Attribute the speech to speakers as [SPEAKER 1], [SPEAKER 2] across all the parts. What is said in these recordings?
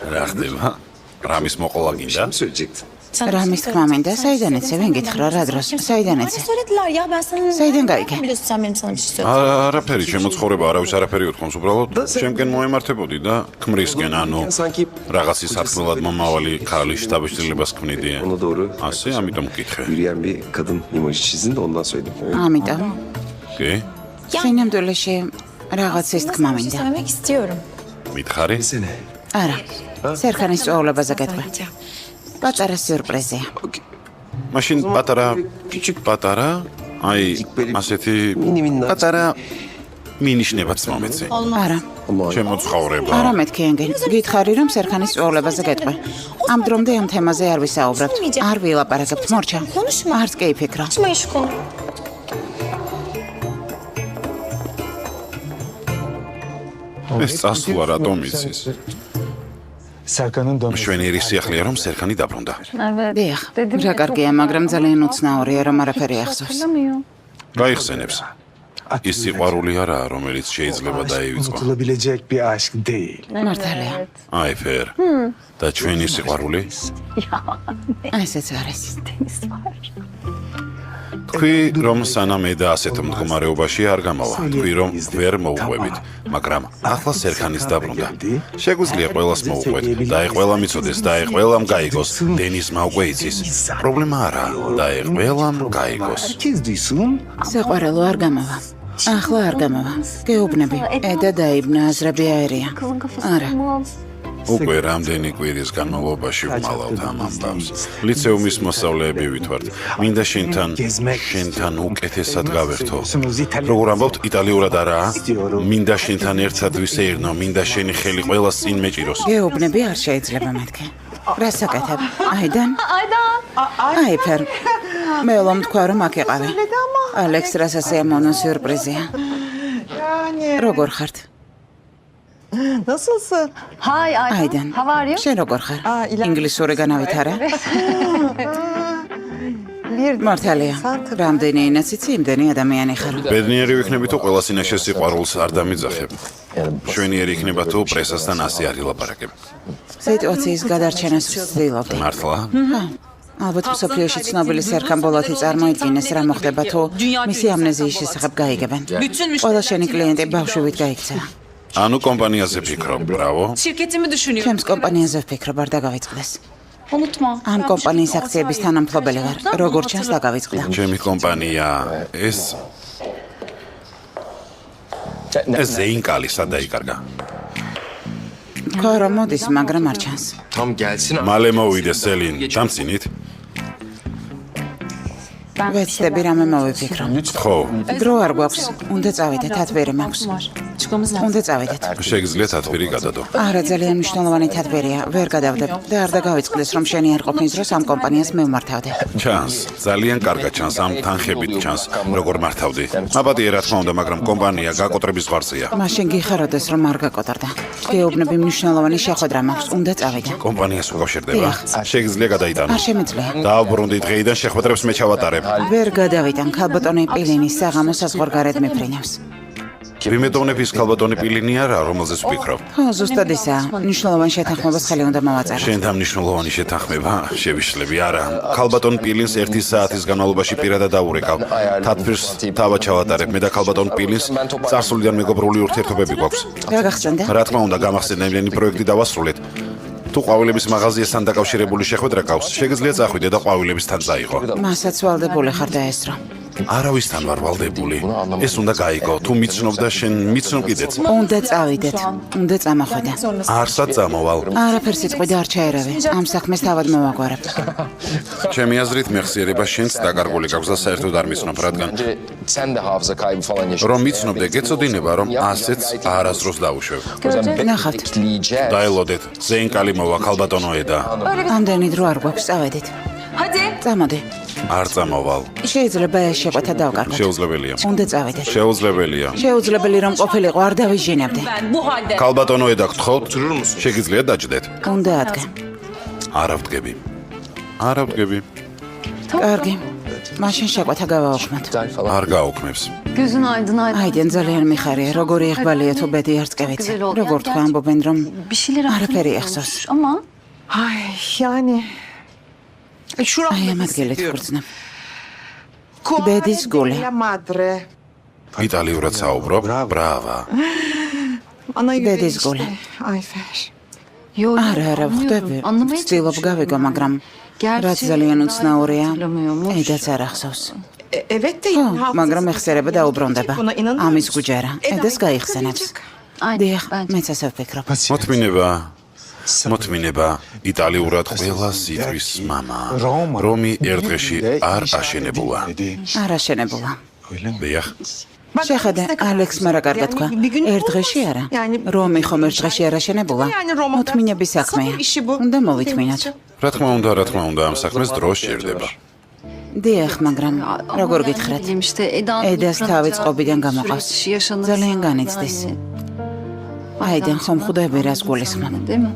[SPEAKER 1] რა ხდება? რამის მოყოლა გინდა?
[SPEAKER 2] რამის თქმა მინდა, საიდან ეცე, ვინ გითხრა რა დროს, საიდან ეცე? საიდან გაიგე?
[SPEAKER 1] არაფერი, ჩემო ცხოვრება არავის არაფერი უთქვამს, უბრალოდ ჩემკენ მოემართებოდი და ქმრისკენ, ანუ რაღაცის სათქმელად მომავალი ქალი შთაბეჭდილებას ქმნიდია. ასე, ამიტომ მკითხე.
[SPEAKER 2] ამიტომ
[SPEAKER 1] კი?
[SPEAKER 2] სინამდვილეში რაღაცის თქმა მინდა.
[SPEAKER 1] მითხარი?
[SPEAKER 2] არა, სერქანის წვეულებაზე გეტყვი. პატარა სიურპრიზია.
[SPEAKER 1] მაშინ პატარა, აი, ასეთი პატარა მინიშნებაც მომეცე.
[SPEAKER 2] არა.
[SPEAKER 1] ჩემო ცხოვრება.
[SPEAKER 2] არა მეთქი ენგენ, გითხარი რომ სერქანის წვეულებაზე გეტყვი. ამ დრომდე ამ თემაზე არ ვისაუბრებთ, არ ვილაპარაკებთ, მორჩა. არც კი იფიქრო.
[SPEAKER 1] ეს წასვლა რატომ იცის? მშვენიერი სიახლეა რომ სერქანი დაბრუნდა.
[SPEAKER 2] დიახ, რა კარგია, მაგრამ ძალიან უცნაურია რომ არაფერი ახსოვს.
[SPEAKER 1] გაიხსენებს. ის სიყვარული არაა, რომელიც შეიძლება დაივიწყო.
[SPEAKER 2] მართალია.
[SPEAKER 1] აი ფერ. და ჩვენი სიყვარული?
[SPEAKER 2] ესეც არის.
[SPEAKER 1] თქვი რომ სანამ ედა ასეთ მდგომარეობაში არ გამავა. თქვი რომ ვერ მოუყვებით, მაგრამ ახლა სერქანის დაბრუნდა. შეგვიძლია ყველას მოუყვეთ და აი ყველა მიცოდეს და აი ყველამ გაიგოს. დენისმა უკვე იცის. პრობლემა არაა და აი ყველამ გაიგოს.
[SPEAKER 2] საყვარელო არ გამავა. ახლა არ გამავა. გეუბნები, ედა დაიბნა, აზრები აერია. არა.
[SPEAKER 1] უკვე რამდენი კვირის განმავლობაში ვმალავთ ამ ამბავს. ლიცეუმის მოსწავლეები ვითვართ. მინდა შენთან უკეთესად გავერთო. როგორ ამბობთ, იტალიურად არაა? მინდა შენთან ერთად ვისეირნო, მინდა შენი ხელი ყველას წინ მეჭიროს.
[SPEAKER 2] გეუბნები არ შეიძლება მეთქე. რა საკეთებ? აიდან? აი ფერ. მე ვლომ თქვა რომ აქ იყავი. ალექს რასაც ემონო სიურპრიზია. როგორ ხართ?
[SPEAKER 3] Nasılsın? Hi Aydan.
[SPEAKER 2] აიდან.
[SPEAKER 3] How are you?
[SPEAKER 2] შენ როგორ ხარ? ინგლისური განავითარა? მართალია. რამდენი ენაც იცი, იმდენი ადამიანი ხარ.
[SPEAKER 1] ბედნიერი ვიქნები თუ ყველა სინაშე სიყვარულს არ დამიძახებ. მშვენიერი იქნება თუ პრესასთან ასე არ ილაპარაკებ.
[SPEAKER 2] სიტუაციის გადარჩენას ვცდილობდი.
[SPEAKER 1] მართლა?
[SPEAKER 2] ალბათ მსოფლიოში ცნობილი სერქან ბოლოთი წარმოიდგინეს რა მოხდება თუ მისი ამნეზიის შესახებ გაიგებენ. ყველა შენი კლიენტი ბავშვით გაიქცა.
[SPEAKER 1] ანუ კომპანიაზე ფიქრობ, ბრავო.
[SPEAKER 4] Şirketimi düşünüyorum.
[SPEAKER 2] ჩემს კომპანიაზე ვფიქრობ, არ დაგავიწყდეს.
[SPEAKER 4] Unutma.
[SPEAKER 2] ამ კომპანიის აქციების თანამფლობელი ვარ. როგორ ჩანს დაგავიწყდა.
[SPEAKER 1] ჩემი კომპანია ეს ზეინკალი სადაიკარგა.
[SPEAKER 2] თქვა რომ მოდის, მაგრამ არ ჩანს.
[SPEAKER 1] მალე მოვიდეს სელინ, დამცინით?
[SPEAKER 2] ვეცდები რამე მოვიფიქრო.
[SPEAKER 1] ხო,
[SPEAKER 2] დრო არ გვაქვს. უნდა წავიდეთ, ათვერი მაქვს.
[SPEAKER 4] Çıkmamız lazım.
[SPEAKER 2] უნდა წავიდეთ.
[SPEAKER 1] შეგიძლიათ ათვირი გადადო.
[SPEAKER 2] არა, ძალიან მნიშვნელოვანი თათბერია. ვერ გადავდებ და არ დაგავიწყდეს რომ შენი არ ყოფნის დროს ამ კომპანიას მევმართავდე.
[SPEAKER 1] ჩანს, ძალიან კარგად ჩანს, ამ თანხებით ჩანს, როგორ მართავდი. აპატია რა თქმა უნდა, მაგრამ კომპანია გაკოტრების ზღვარზეა.
[SPEAKER 2] მაშინ გიხაროდეს რომ არ გაკოტრდა. გეუბნები მნიშვნელოვანი შეხვედრა მაქვს, უნდა წავიდე.
[SPEAKER 1] კომპანიას უკავშირდება. შეგიძლია გადაიტანო.
[SPEAKER 2] არ შემიძლია.
[SPEAKER 1] დააბრუნდი დღეიდან შეხვედრებს მე ჩავატარებ.
[SPEAKER 2] ვერ გადავიდან, ქალბატონი პილინის საღამო საზღვარგარეთ მიფრინავს.
[SPEAKER 1] ვიმედოვნების ქალბატონი პილინი არა, რომელზეც ვფიქრობ.
[SPEAKER 2] ხო, ზუსტად ისა. მნიშვნელოვანი შეთანხმებას ხელი უნდა მოვაწერო.
[SPEAKER 1] შენთან მნიშვნელოვანი შეთანხმება შევიშლები, არა. ქალბატონ პილინს 1 საათის განმავლობაში პირადად დაურეკავ. თათბირს თავად ჩავატარებ, მე და ქალბატონ პილინს წარსულიდან მეგობრული ურთიერთობები გვაქვს.
[SPEAKER 2] რა გახსენდა?
[SPEAKER 1] რა თქმა უნდა, გამახსენდა იმდენი პროექტი დავასრულეთ. თუ ყვავილების მაღაზიასთან დაკავშირებული შეხვედრა გავს, შეგიძლია წახვიდე და ყვავილებისთან წაიღო.
[SPEAKER 2] მასაც ვალდებული ხარ და ესრო.
[SPEAKER 1] არავისთან ვარ ვალდებული. ეს უნდა გაიგო. თუ მიცნობ და შენ მიცნობ კიდეც.
[SPEAKER 2] უნდა წავიდეთ. უნდა წამოხვიდე.
[SPEAKER 1] არსად წამოვალ.
[SPEAKER 2] არაფერს სიტყვი და არ ჩაერავე. ამ საქმეს თავად მოვაგვარებ.
[SPEAKER 1] ჩემი აზრით მეხსიერება შენს დაკარგული გაქვს და საერთოდ არ მიცნობ, რადგან რომ მიცნობდე, გეცოდინება, რომ ასეც არასდროს დაუშვებ.
[SPEAKER 2] ნახავთ.
[SPEAKER 1] დაელოდეთ, ზეინკალი მოვა, ქალბატონო ედა.
[SPEAKER 2] ამდენი დრო არ გვაქვს, წავედით.
[SPEAKER 4] Hadi.
[SPEAKER 2] წამოდი.
[SPEAKER 1] არ წამოვალ.
[SPEAKER 2] შეიძლება ეს შეყვეთა დავკარგოთ.
[SPEAKER 1] შეუძლებელია.
[SPEAKER 2] უნდა წავიდეთ.
[SPEAKER 1] შეუძლებელია.
[SPEAKER 2] შეუძლებელი რომ ყოფილიყო არ დავიჟინებდე.
[SPEAKER 4] Ben bu halde.
[SPEAKER 1] ქალბატონო ედა გთხოვთ, შეგიძლიათ დაჯდეთ.
[SPEAKER 2] უნდა ადგე.
[SPEAKER 1] არა ვდგები. არა ვდგები.
[SPEAKER 2] კარგი. მაშინ შეკვეთა გავაუქმოთ.
[SPEAKER 1] არ გაუქმებს.
[SPEAKER 4] Gözün aydın aydın.
[SPEAKER 2] აიდენ ძალიან მიხარია, როგორი ეხბალია თუ ბედი არც კი ვიცი. როგორ თქვა ამბობენ რომ
[SPEAKER 4] Bir şeyler
[SPEAKER 2] არაფერი
[SPEAKER 4] aklımda
[SPEAKER 2] ახსოვს.
[SPEAKER 4] olmuş ama
[SPEAKER 3] Ay yani.
[SPEAKER 2] აი ამ ადგილით ვგრძნობ. Bedis gule.
[SPEAKER 3] La madre.
[SPEAKER 1] იტალიურად საუბრობ? ბრავა.
[SPEAKER 3] Ana
[SPEAKER 2] Bedis
[SPEAKER 3] yüreği
[SPEAKER 2] gule.
[SPEAKER 3] işte. Ayfer.
[SPEAKER 4] yo
[SPEAKER 2] არა, ხვდები.
[SPEAKER 4] Anlamaya
[SPEAKER 2] ვცდილობ გავიგო, მაგრამ რაც ძალიან უცნაურია, ედაც არ ახსოვს.
[SPEAKER 3] Evet de
[SPEAKER 2] ხო, მაგრამ ეხსერება და უბრუნდება.
[SPEAKER 3] Buna inanıyor
[SPEAKER 2] ამის
[SPEAKER 3] musun?
[SPEAKER 2] გუჯერა, edას გაიხსენებს. დიახ, მეც ასე ვფიქრობ.
[SPEAKER 1] მოთმინება იტალიურად ყველა სიტყვის მამა. რომი ერთ დღეში არ აშენებულა.
[SPEAKER 2] არ აშენებულა.
[SPEAKER 1] დიახ.
[SPEAKER 2] შეხედე, ალექსმა რა კარგად თქვა. ერთ დღეში არა. რომი ხომ ერთ დღეში არ აშენებულა. მოთმინების საქმეა. უნდა მოვითმინოთ.
[SPEAKER 1] რა თქმა უნდა, ამ საქმეს დრო სჭირდება.
[SPEAKER 2] დიახ, მაგრამ როგორ გითხრათ? ედას თავი წყობიდან გამოყავს. ძალიან განიცდის. აიდენ ხომ ხვდები რას გულისხმობ.
[SPEAKER 4] Değil mi?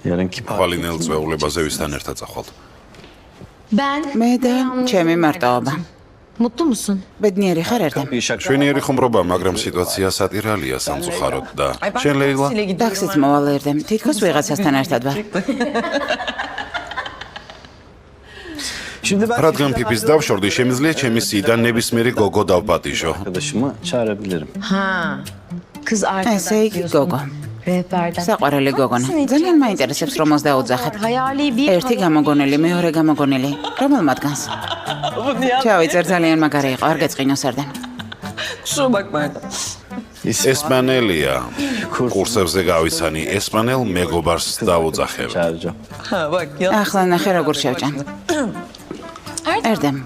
[SPEAKER 1] ხვალინელ წვეულებაზე ვისთან ერთად წახვალთ.
[SPEAKER 4] Ben
[SPEAKER 2] მე და ჩემი მარტოობა.
[SPEAKER 4] mutlu musun?
[SPEAKER 2] ბედნიერი ხარ ერთად?
[SPEAKER 1] შვენიერი ხუმრობა, მაგრამ სიტუაცია სატირალია სამწუხაროდ და შენ ლეილა?
[SPEAKER 2] ტაქსით მოვალ ერთად. თითქოს ვიღაცასთან ერთად ვარ.
[SPEAKER 1] რადგან ფიფის დავშორდი, შემიძლია ჩემი სიიდან ნებისმიერი გოგო დავპატიჟო.
[SPEAKER 5] Arkadaşımı çağırabilirim.
[SPEAKER 4] Kız
[SPEAKER 2] ესე იგი გოგო.
[SPEAKER 4] Rehberden.
[SPEAKER 2] საყვარელი გოგონა. ძალიან მაინტერესებს რომ მოსდა უძახებ.
[SPEAKER 4] Hayali bir
[SPEAKER 2] ერთი გამოგონილი, მეორე გამოგონილი. რომელ მათგანს? ჩავიწერ ძალიან მაგარი იყო, არ გეწყინოს არდენ.
[SPEAKER 3] Kusura bakma Erdem.
[SPEAKER 1] ესპანელია. კურსებზე გავიცანი, ესპანელ მეგობარს დაუძახებ.
[SPEAKER 5] Çağıracağım.
[SPEAKER 3] Ha bak ya.
[SPEAKER 2] ახლა ნახე როგორ შევჭამ. ერდემ.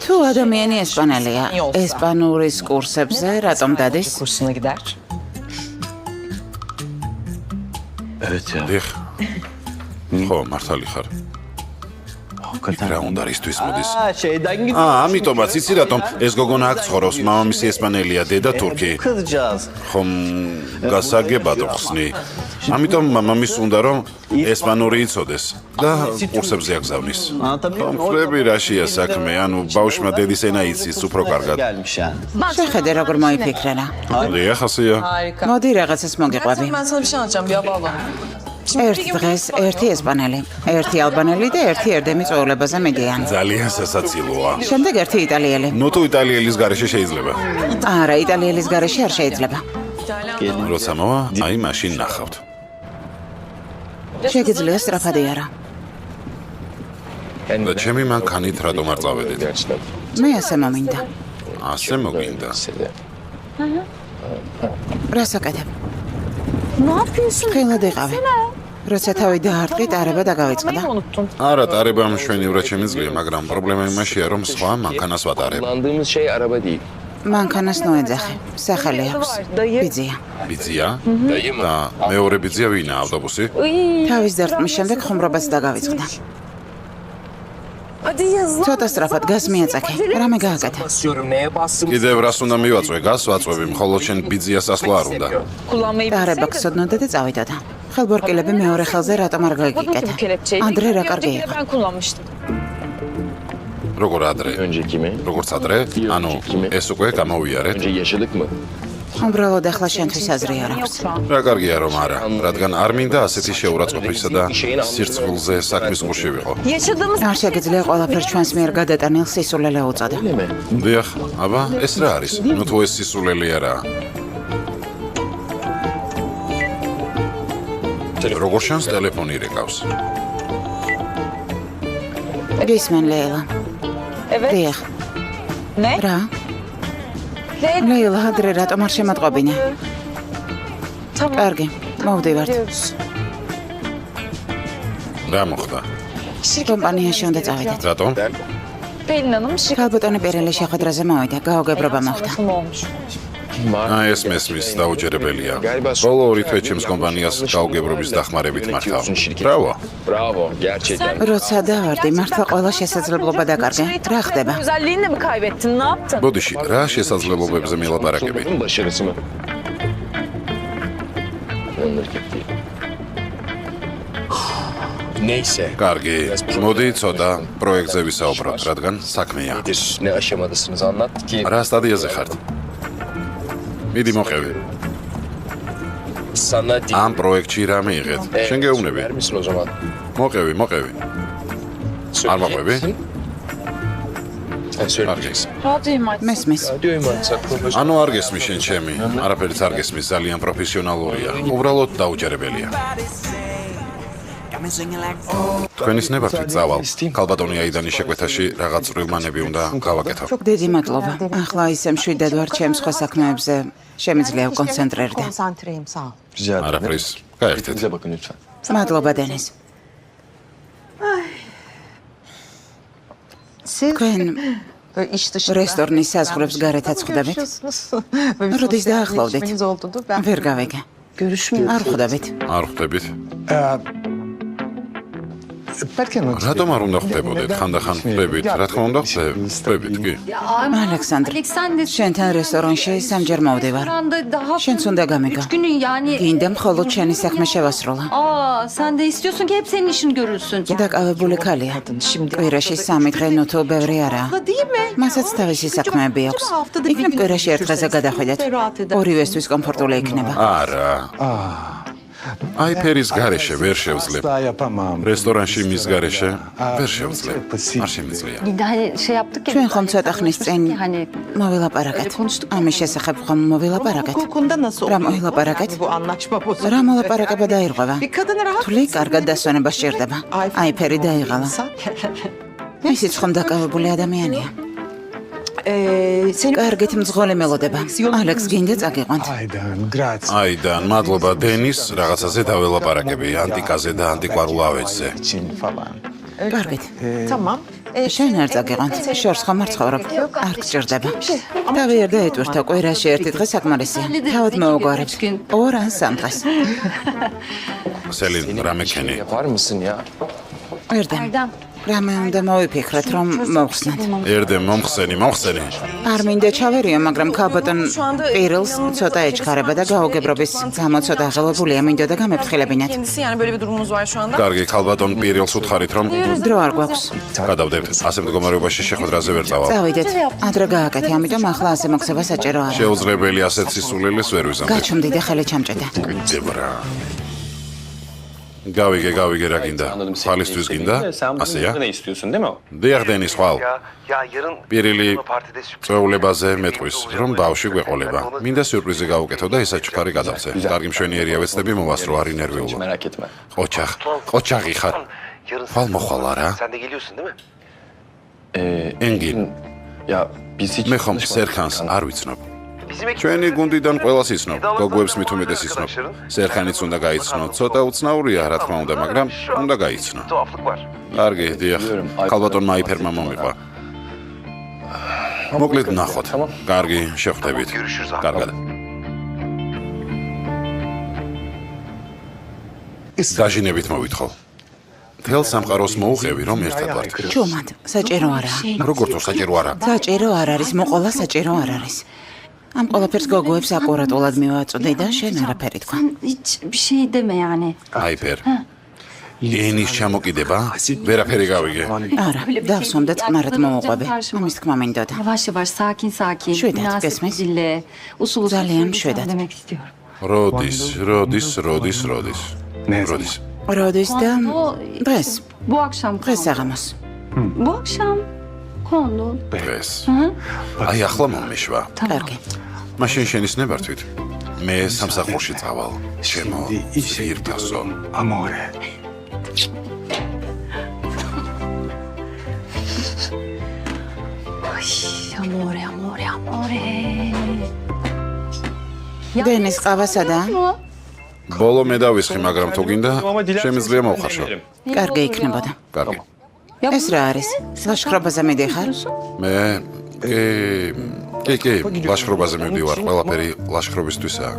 [SPEAKER 2] თუ ადამიანი ესპანელია, ესპანურის კურსებზე რატომ დადის?
[SPEAKER 3] Kursuna gider.
[SPEAKER 5] Evet ya.
[SPEAKER 1] დიხ. ხო, მართალი ხარ.
[SPEAKER 5] Hakikaten.
[SPEAKER 1] რა უნდა რისთვის მოდის?
[SPEAKER 5] Şeyden gidiyor.
[SPEAKER 1] ამიტომაც იცი რატომ ეს გოგონა აქ ცხოვრობს, მამამისი ესპანელია, დედა თურქი.
[SPEAKER 5] Kızcağız.
[SPEAKER 1] ხომ გასაგებად ხსნი. ამიტომ მამამის უნდა რომ ესპანური იცოდეს და კურსებზე აგზავნის.
[SPEAKER 5] Anlatabiliyor muyum?
[SPEAKER 1] ხვდები rashia საქმე, ანუ ბავშვმა დედის ენა იცის უფრო კარგად.
[SPEAKER 5] Gelmiş yani.
[SPEAKER 2] შეხედე როგორ მოიფიქრე რა.
[SPEAKER 1] დიახ, ასეა.
[SPEAKER 3] Harika.
[SPEAKER 2] მოდი რაღაცას მოგიყვები.
[SPEAKER 3] Ben sana bir şey anlatacağım bir hava alalım.
[SPEAKER 2] ერთ დღეს ერთი ესპანელი, ერთი ალბანელი და ერთი ერდემი წვეულებაზე მიდიან.
[SPEAKER 1] ძალიან სასაცილოა.
[SPEAKER 2] შემდეგ ერთი იტალიელი.
[SPEAKER 1] ნუ თუ იტალიელის გარეშე შეიძლება.
[SPEAKER 2] არა, იტალიელის garaში არ შეიძლება.
[SPEAKER 1] როცა მოვა, აი მაშინ ნახავთ.
[SPEAKER 2] შეგიძლია სწრაფადი არა.
[SPEAKER 1] და ჩემი მანქანით რატომ არ წავედით?
[SPEAKER 2] მე ასე მომინდა.
[SPEAKER 1] ასე მოგინდა.
[SPEAKER 2] რას აკეთებ?
[SPEAKER 4] Ne yapıyorsun?
[SPEAKER 2] ხელად იყავი. როცა თავი დაარტყი, ტარება დაგავიწყდა.
[SPEAKER 4] Unuttun.
[SPEAKER 1] არა, ტარება მშვენივრად შემიძლია, მაგრამ პრობლემა იმაშია, რომ სხვა მანქანას ვატარებ.
[SPEAKER 6] Kullandığımız şey araba değil.
[SPEAKER 2] მანქანას ნოეძახე. სახელი აქვს. ბიძია.
[SPEAKER 1] ბიძია?
[SPEAKER 6] Dayı mı?
[SPEAKER 1] და მეორე ბიძია ვინა ავტობუსი?
[SPEAKER 2] თავის დარტყმის შემდეგ ხუმრობას დაგავიწყდა.
[SPEAKER 3] Hadi yazın.
[SPEAKER 2] ცოტა სწრაფად გას მიაწაკე. რამე გააკეთა.
[SPEAKER 6] Basıyorum neye bastım?
[SPEAKER 1] კიდევ რას უნდა მივაწვე? გას ვაწვევი, მხოლოდ შენ ბიძიას ასვლა არ უნდა.
[SPEAKER 3] Kullanmayı
[SPEAKER 2] ტარება გსოდნოდა და წავიდოდა. ხელბორკილები მეორე ხელზე რატომ არ გაიგიკეთა? ანდრე რა კარგი იყო.
[SPEAKER 3] ben kullanmıştım.
[SPEAKER 1] როგორ ადრე?
[SPEAKER 6] Önceki mi?
[SPEAKER 1] როგორც ადრე? ანუ ეს უკვე გამოვიარეთ.
[SPEAKER 6] Önce yaşadık mı?
[SPEAKER 2] უბრალოდ ახლა შენთვის აზრი არ აქვს.
[SPEAKER 1] რა კარგია რომ არა, რადგან არ მინდა ასეთი შეურაცხყოფისა და სირცხვილზე საქმის გულში ვიყო.
[SPEAKER 3] Yaşadığımız
[SPEAKER 2] არ შეგიძლია ყველაფერს ჩვენს მიერ გადატანილ სისულელე უწოდო.
[SPEAKER 6] Öyle mi?
[SPEAKER 1] დიახ, აბა, ეს რა არის? ნუ თუ ეს სისულელი არაა. როგორ შანს ტელეფონი რეკავს?
[SPEAKER 2] გისმენ ლეილა.
[SPEAKER 3] Evet.
[SPEAKER 2] დიახ.
[SPEAKER 3] Ne?
[SPEAKER 2] რა? ლეილა, ადრე რატომ არ შემატყობინე?
[SPEAKER 3] Tamam.
[SPEAKER 2] კარგი, მოვდივართ.
[SPEAKER 3] Gidiyoruz.
[SPEAKER 1] რა მოხდა?
[SPEAKER 2] კომპანიაში უნდა წავიდეთ.
[SPEAKER 1] რატომ?
[SPEAKER 3] Pelin Hanım
[SPEAKER 2] ქალბატონი პირველი შეხვედრაზე მოვიდა, გაოგებრობა მოხდა.
[SPEAKER 3] şirketim olmuş.
[SPEAKER 1] აი ეს მესმის დაუჯერებელია. ბოლო ორი თვე ჩემს კომპანიას გაუგებრობის დახმარებით მართავ. ბრავო.
[SPEAKER 6] Bravo. Gerçekten.
[SPEAKER 2] როცა დავარდი, მართლა ყველა შესაძლებლობა დაკარგე. რა ხდება?
[SPEAKER 3] Güzelliğini de mi kaybettin? Ne yaptın?
[SPEAKER 1] ბოდიში, რა შესაძლებლობებზე მილაპარაკები?
[SPEAKER 6] Topluluğun başarısı mı? memleketi. Neyse.
[SPEAKER 1] კარგი, მოდი ცოტა პროექტზე ვისაუბროთ, რადგან საქმეა.
[SPEAKER 6] Nedir? Ne aşamadasınız anlat ki.
[SPEAKER 1] რა სტადიაზე ხართ? მიდი მოყევი.
[SPEAKER 6] Sana din.
[SPEAKER 1] ამ პროექტში რა მიიღეთ? შენ გეუბნები.
[SPEAKER 6] Ver misin o zaman?
[SPEAKER 1] მოყევი.
[SPEAKER 6] Söyleyecek
[SPEAKER 1] bakma be.
[SPEAKER 6] misin? Sen söyleyeceksin.
[SPEAKER 3] როდიმ აიც
[SPEAKER 2] მესმის.
[SPEAKER 6] Radyoyu mu açsak?
[SPEAKER 1] ანუ არ გესმის შენ ჩემი, არაფერიც არ გესმის, ძალიან პროფესიონალურია. უბრალოდ დაუჯერებელია. თქვენის ნებართვით წავალ. ქალბატონი აიდანის შეკვეთაში რაღაც წვრილმანები უნდა გავაკეთო.
[SPEAKER 2] დიდი მადლობა. ახლა ისე მშვიდად ვარ ჩემ სხვა საქმეებზე. შემიძლია ვკონცენტრერდე.
[SPEAKER 7] Konsantreyim sağ ol.
[SPEAKER 5] Rica ederim.
[SPEAKER 1] არაფრის. გაერთეთ.
[SPEAKER 5] Bize bakın lütfen.
[SPEAKER 2] მადლობა დენის.
[SPEAKER 7] Siz
[SPEAKER 2] თქვენ
[SPEAKER 7] böyle iş dışında
[SPEAKER 2] რესტორნის საზღვრებს გარეთაც ხვდებით? როდის დაახლოვდით?
[SPEAKER 7] Görüşmeniz oldu. Ben
[SPEAKER 2] ვერ გავიგე.
[SPEAKER 7] görüşmüyorum.
[SPEAKER 2] არ ხვდებით.
[SPEAKER 1] არ ხვდებით?
[SPEAKER 5] Berken Hanım.
[SPEAKER 1] რატომ არ უნდა ხვდებოდეთ? ხანდახან ხვდებით. რა თქმა უნდა ხვდებით კი.
[SPEAKER 2] ალექსანდრ, შენთან რესტორანში სამჯერ მოვდივარ. შენც უნდა გამიგო.
[SPEAKER 8] 3 günü yani.
[SPEAKER 2] გინდა მხოლოდ შენი საქმე შევასრულო.
[SPEAKER 8] Aa, sen de istiyorsun ki hep senin işin görülsün.
[SPEAKER 2] დაკავებული ქალია.
[SPEAKER 7] Şimdi
[SPEAKER 2] კვირაში 3 დღე ნუ თუ ბევრი არა.
[SPEAKER 7] değil mi?
[SPEAKER 2] მასაც თავისი საქმეები აქვს. იქნებ კვირაში ერთ დღეზე გადახვიდეთ. ორივესთვის კომფორტული იქნება.
[SPEAKER 1] არა. აი ფერის გარეშე ვერ შევძლებ.
[SPEAKER 5] Daha yapamam.
[SPEAKER 1] რესტორანში მის გარეშე ვერ შევძლებ. არ შემიძლია.
[SPEAKER 8] Hani şey yaptık ya.
[SPEAKER 2] ჩვენ ხომ ცოტა ხნის წინ
[SPEAKER 8] Hani
[SPEAKER 2] მოვილაპარაკეთ. ამის შესახებ ხომ მოვილაპარაკეთ.
[SPEAKER 7] Hukukunda nasıl
[SPEAKER 2] Რა
[SPEAKER 7] oluyor?
[SPEAKER 2] მოვილაპარაკეთ?
[SPEAKER 7] Bu anlaşma bozuldu.
[SPEAKER 2] რა მოლაპარაკება დაირღვევა?
[SPEAKER 7] Bir kadını rahat
[SPEAKER 2] თვლი კარგად დასვენება სჭირდება. აი ფერი დაიღალა. ისიც ხომ დაკავებული ადამიანია.
[SPEAKER 7] Senin
[SPEAKER 2] კარგით მძღოლი მელოდება. ალექს გინდა წაგიყვანთ.
[SPEAKER 5] Aydan, grazie.
[SPEAKER 1] აიდან, მადლობა დენის, რაღაცაზე დაველაპარაკები, ანტიკაზე და ანტიკვარულ ავეჯზე.
[SPEAKER 5] için falan.
[SPEAKER 2] კარგით.
[SPEAKER 7] tamam.
[SPEAKER 2] შენ არ წაგიყვანთ. შორს ხომ არ ცხოვრობ. არ გჭირდება. დავიერ და ეტვირთო კვირაში ერთი დღე საკმარისია. თავად მოვუგვარებ. 2 ან 3 დღეს.
[SPEAKER 1] სელინ, რა მექენი?
[SPEAKER 6] Yapar mısın ya?
[SPEAKER 2] ერდემ. რამე უნდა მოვიფიქრეთ, რომ მოვხსნათ.
[SPEAKER 1] ერდემ მომხსენი.
[SPEAKER 2] არ მინდა ჩავერიო, მაგრამ ქალბატონ პირილს ცოტა ეჩქარება და გაუგებრობის გამო ცოტა აღელვებულია, მინდა და გამეფრთხილებინათ.
[SPEAKER 9] Kendisi yani böyle bir durumumuz var şu anda.
[SPEAKER 1] კარგი, ქალბატონ პირილს უთხარით, რომ
[SPEAKER 2] დრო არ გვაქვს.
[SPEAKER 1] გადავდებთ. ასე მდგომარეობაში შეხვედრაზე ვერ წავალ.
[SPEAKER 2] წავიდეთ. ადრე გააკეთე, ამიტომ ახლა ასე მოხსება საჭირო არა.
[SPEAKER 1] შეუძლებელი ასეთ სისულელეს ვერ ვიზამთრებ.
[SPEAKER 2] გაჩვმდიდე ხელი ჩამჭედა.
[SPEAKER 1] გიძებრა. გავიგე რა გინდა? ხალისთვის გინდა? ასეა?
[SPEAKER 5] Ne istiyorsun değil mi o?
[SPEAKER 1] დიახ დენის ხვალ.
[SPEAKER 10] Ya yarın
[SPEAKER 1] პირილი
[SPEAKER 10] partide sürpriz.
[SPEAKER 1] წვეულებაზე მეტყვის, რომ ბავში გვეყოლება. მინდა სიურპრიზი გავუკეთო და ესაჩქარი გადავწე. კარგი მშვენიერია ვეცდები მოვასრო, არ ინერვიულო.
[SPEAKER 6] Merak etme.
[SPEAKER 1] ყოჩაღი ხარ.
[SPEAKER 10] Yarın
[SPEAKER 1] ხვალ მოხვალ არა?
[SPEAKER 10] sen de geliyorsun değil mi?
[SPEAKER 1] ენგინ,
[SPEAKER 6] Ya biz hiç
[SPEAKER 1] მე ხომ სერხანს არ ვიცნობ.
[SPEAKER 10] Bizim ekip
[SPEAKER 1] ჩვენი გუნდიდან ყველას იცნობ, გოგოებს მით უმეტეს იცნობ. სერხანიც უნდა გაიცნო, ცოტა უცნაურია, რა თქმა უნდა, მაგრამ უნდა გაიცნო.
[SPEAKER 10] tuhaflık var.
[SPEAKER 1] კარგი, დიახ. ქალბატონმა აიფერმა მომიყვა. მოკლედ ნახოთ. კარგი, შევხვდებით.
[SPEAKER 10] Görüşürüz.
[SPEAKER 1] კარგად. დაჟინებით მოვითხოვ. თელ სამყაროს მოუღევი, რომ ერთად ვართ.
[SPEAKER 2] ჩუმად, საჭირო არაა.
[SPEAKER 1] როგორც საჭირო არა.
[SPEAKER 2] საჭირო არ არის, მოყოლა საჭირო არ არის. ამ ყველაფერს გოგოებს აკურატულად მივაწოდე და შენ არაფერი თქვა.
[SPEAKER 8] hiç bir şey deme yani.
[SPEAKER 1] აიფერ. ენის ჩამოკიდება? ვერაფერი გავიგე.
[SPEAKER 2] არა, დავსვამ და წყნარად მოვუყვები. ამის თქმა მინდოდა.
[SPEAKER 8] Yavaş yavaş sakin.
[SPEAKER 2] Şöyle,
[SPEAKER 8] münasip
[SPEAKER 2] kesmez.
[SPEAKER 8] bir dille. Usul
[SPEAKER 2] Zalyan
[SPEAKER 8] lütfen
[SPEAKER 2] şöyle.
[SPEAKER 8] demek istiyorum.
[SPEAKER 1] როდის?
[SPEAKER 5] Ne
[SPEAKER 1] როდის?
[SPEAKER 2] როდის და დღეს,
[SPEAKER 8] Bu akşam
[SPEAKER 2] დღეს
[SPEAKER 8] kondu.
[SPEAKER 2] საღამოს.
[SPEAKER 8] Bu akşam kondu.
[SPEAKER 1] დღეს. აი ახლა მომიშვა.
[SPEAKER 2] კარგი.
[SPEAKER 1] მაშინ შენის ნებართვით. მე სამსახურში წავალ. ჩემო ძირფასო.
[SPEAKER 5] Amore.
[SPEAKER 8] Amore.
[SPEAKER 2] დენის ყავასადა?
[SPEAKER 1] ბოლო მე დავისხი, მაგრამ თუ გინდა, შემიძლია მოვხარშო.
[SPEAKER 2] კარგი იქნებოდა.
[SPEAKER 1] კარგი.
[SPEAKER 2] ეს რა არის? ლაშქრობაზე მიდიხარ?
[SPEAKER 1] მე კი, ლაშქრობაზე მივდივარ, ყველაფერი ლაშქრობისთვისაა.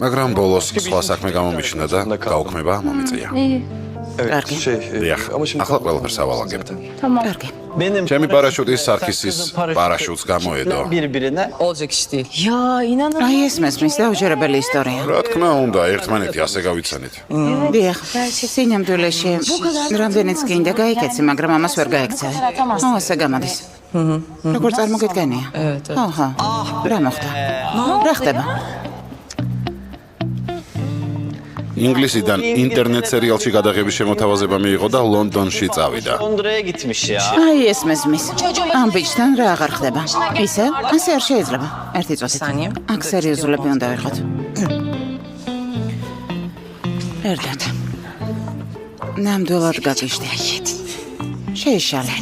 [SPEAKER 1] მაგრამ ბოლოს სხვა საქმე გამომიჩნდა და გაუქმება მომიწია.
[SPEAKER 8] İyi.
[SPEAKER 5] Evet,
[SPEAKER 2] Berke.
[SPEAKER 1] დიახ,
[SPEAKER 5] ama şimdi
[SPEAKER 1] ახლა ყველაფერს ავალაგებ.
[SPEAKER 8] Tamam.
[SPEAKER 2] კარგი.
[SPEAKER 5] benim
[SPEAKER 1] ჩემი პარაშუტის სარქისის პარაშუტს გამოედო.
[SPEAKER 5] birbirine
[SPEAKER 7] Olacak iş değil.
[SPEAKER 4] Ya inanamıyorum.
[SPEAKER 2] აი ეს მესმის დაუჯერებელი ისტორია.
[SPEAKER 1] რა თქმა უნდა, ერთმანეთი ასე გავიცანით.
[SPEAKER 2] დიახ, სინამდვილეში რამდენიც გინდა გაიქეცი, მაგრამ ამას ვერ გაიქცევი. ასე გამოდის. როგორ წარმოგიდგენია? აჰა. რა მოხდა? რა ხდება?
[SPEAKER 1] ინგლისიდან ინტერნეტ სერიალში გადაღების შემოთავაზება მიიღო და ლონდონში წავიდა.
[SPEAKER 5] Londra'ya gitmiş ya.
[SPEAKER 2] აი ეს მესმის. ამ ბიჭთან რა აღარ ხდება? ისე? ასე არ შეიძლება. ერთი წუთით. აქ სერიოზულები უნდა ვიყოთ. ერთად. ნამდვილად გაგიჟდი. შეიშალე.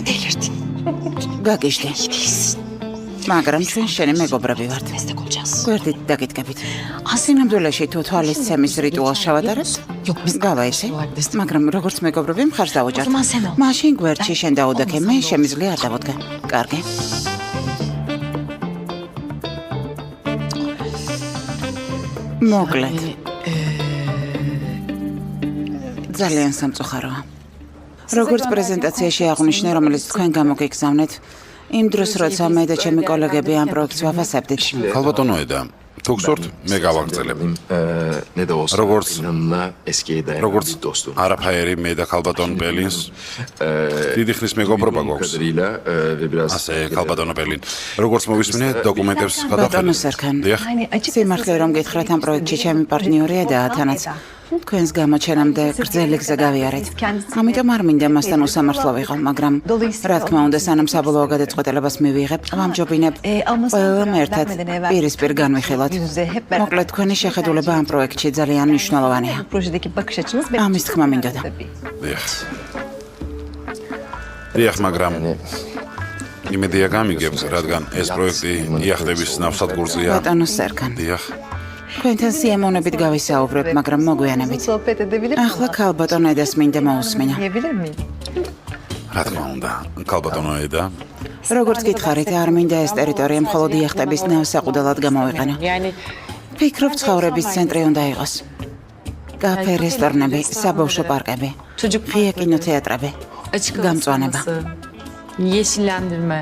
[SPEAKER 2] გაგიჟდი. მაგრამ ჩვენ შენი მეგობრები ვართ. გვერდით დაგიდგებით. სინამდვილეში თუ თვალისცემის რიტუალს შევატარებთ? გავაიცი. მაგრამ როგორც მეგობრები მხარს დავუჭერთ. მაშინ გვერდში შენ დაუდექე, მე შემიძლია არ დავუდგე. კარგი. მოკლედ. ძალიან სამწუხაროა. როგორც პრეზენტაციაში აღნიშნე, რომელიც თქვენ გამოგიგზავნეთ, იმ დროს როცა მე და ჩემი კოლეგები ამ პროექტს ვაფასებდით.
[SPEAKER 1] ქალბატონო ედა, თუ გსურთ, მე გავაგრძელებ. როგორც არაფერი მე და ქალბატონ ბელინს დიდი ხნის მეგობრობა გვაქვს. ასე ქალბატონო ბელინ, როგორც მოვისმინე, დოკუმენტებს
[SPEAKER 2] ბატონო
[SPEAKER 1] გადავხედე.
[SPEAKER 2] სერქან.
[SPEAKER 1] დიახ.
[SPEAKER 2] სიმართლე რომ გითხრათ ამ პროექტში ჩემი პარტნიორია და თანაც თქვენს გამოჩენამდე გრძელი გზა გავიარეთ. ამიტომ არ მინდა მასთან უსამართლო ვიყო, მაგრამ რა თქმა უნდა, სანამ საბოლოო გადაწყვეტილებას მივიღებ, ვამჯობინებ ყველამ ერთად პირისპირ განვიხილოთ. მოკლედ, თქვენი შეხედულება ამ პროექტში ძალიან მნიშვნელოვანია.
[SPEAKER 7] Projedeki bakış açınız
[SPEAKER 2] ამის თქმა მინდოდა.
[SPEAKER 1] დიახ. დიახ, მაგრამ იმედია გამიგებთ, რადგან ეს პროექტი იახტების ნავსადგურზეა.
[SPEAKER 2] ბატონო სერქან.
[SPEAKER 1] დიახ.
[SPEAKER 2] თქვენთან სიამოვნებით გავისაუბრებ, მაგრამ მოგვიანებით.
[SPEAKER 7] sohbet edebilir
[SPEAKER 2] ახლა ქალბატონ edას მინდა მოусმინა.
[SPEAKER 7] diyebilir miyim?
[SPEAKER 1] რა თქმა უნდა, ქალბატონო ედა,
[SPEAKER 2] როგორც გითხარით, არ მინდა ეს ტერიტორია მხოლოდ იახტების ნავსაყუდელად გამოვიყენო. ფიქრობ, ცხოვრების ცენტრი უნდა იყოს. კაფე, რესტორნები, საბავშვო პარკები, ღია კინოთეატრები, გამწვანება.
[SPEAKER 3] Yeşillendirme.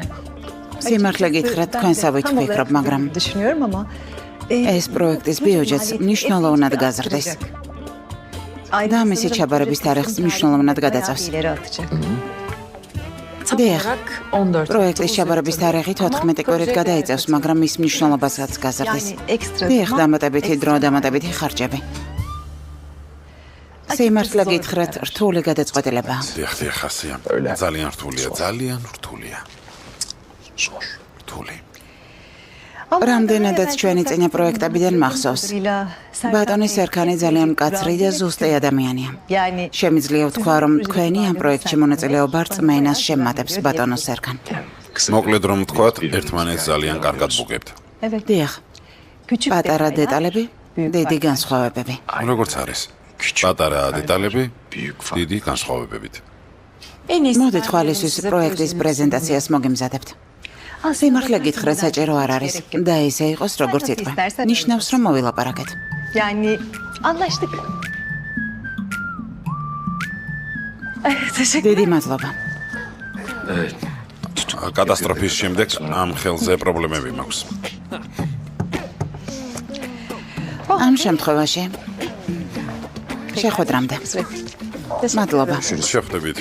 [SPEAKER 2] სიმართლე გითხრათ, თქვენსავით ვფიქრობ, მაგრამ
[SPEAKER 7] Düşünüyorum ama
[SPEAKER 2] ეს პროექტის ბიუჯეტს მნიშვნელოვნად გაზრდის. და მისი ჩაბარების თარიღს მნიშვნელოვნად გადაწევს.
[SPEAKER 7] ileri atacak.
[SPEAKER 2] დიახ, პროექტის ჩაბარების თარიღი 14 კვირით გადაიწევს, მაგრამ მის მნიშვნელობასაც გაზრდის.
[SPEAKER 7] Yani ekstra
[SPEAKER 2] დიახ, დამატებითი დრო, დამატებითი ხარჯები. სიმართლე გითხრათ, რთული გადაწყვეტილებაა.
[SPEAKER 1] დიახ, დიახ, ასეა. ძალიან რთულია, ძალიან რთულია. რთული.
[SPEAKER 2] რამდენადაც ჩვენი წინა პროექტებიდან მახსოვს. ბატონი სერქანი ძალიან მკაცრი და ზუსტი ადამიანია.
[SPEAKER 7] yani
[SPEAKER 2] შემიძლია ვთქვა, რომ თქვენი ამ პროექტში მონაწილეობა რწმენას შემატებს, ბატონო სერქან.
[SPEAKER 1] მოკლედ რომ ვთქვათ, ერთმანეთს ძალიან კარგად ვუგებთ.
[SPEAKER 2] დიახ,
[SPEAKER 7] küçük
[SPEAKER 2] პატარა დეტალები, დიდი განსხვავებები.
[SPEAKER 1] როგორც არის. პატარა დეტალები, დიდი განსხვავებებით.
[SPEAKER 2] მოდით ხვალისთვის პროექტის პრეზენტაციას მოგემზადებთ. სიმართლე გითხრათ, საჭირო არ არის და ისე იყოს, როგორც იტყვი. ნიშნავს, რომ მოვილაპარაკეთ.
[SPEAKER 7] yani anlaştık.
[SPEAKER 2] დიდი მადლობა.
[SPEAKER 1] კატასტროფის შემდეგ ამ ხელზე პრობლემები მაქვს.
[SPEAKER 2] ამ შემთხვევაში შეხვედრამდე. მადლობა.
[SPEAKER 1] შეხვდებით.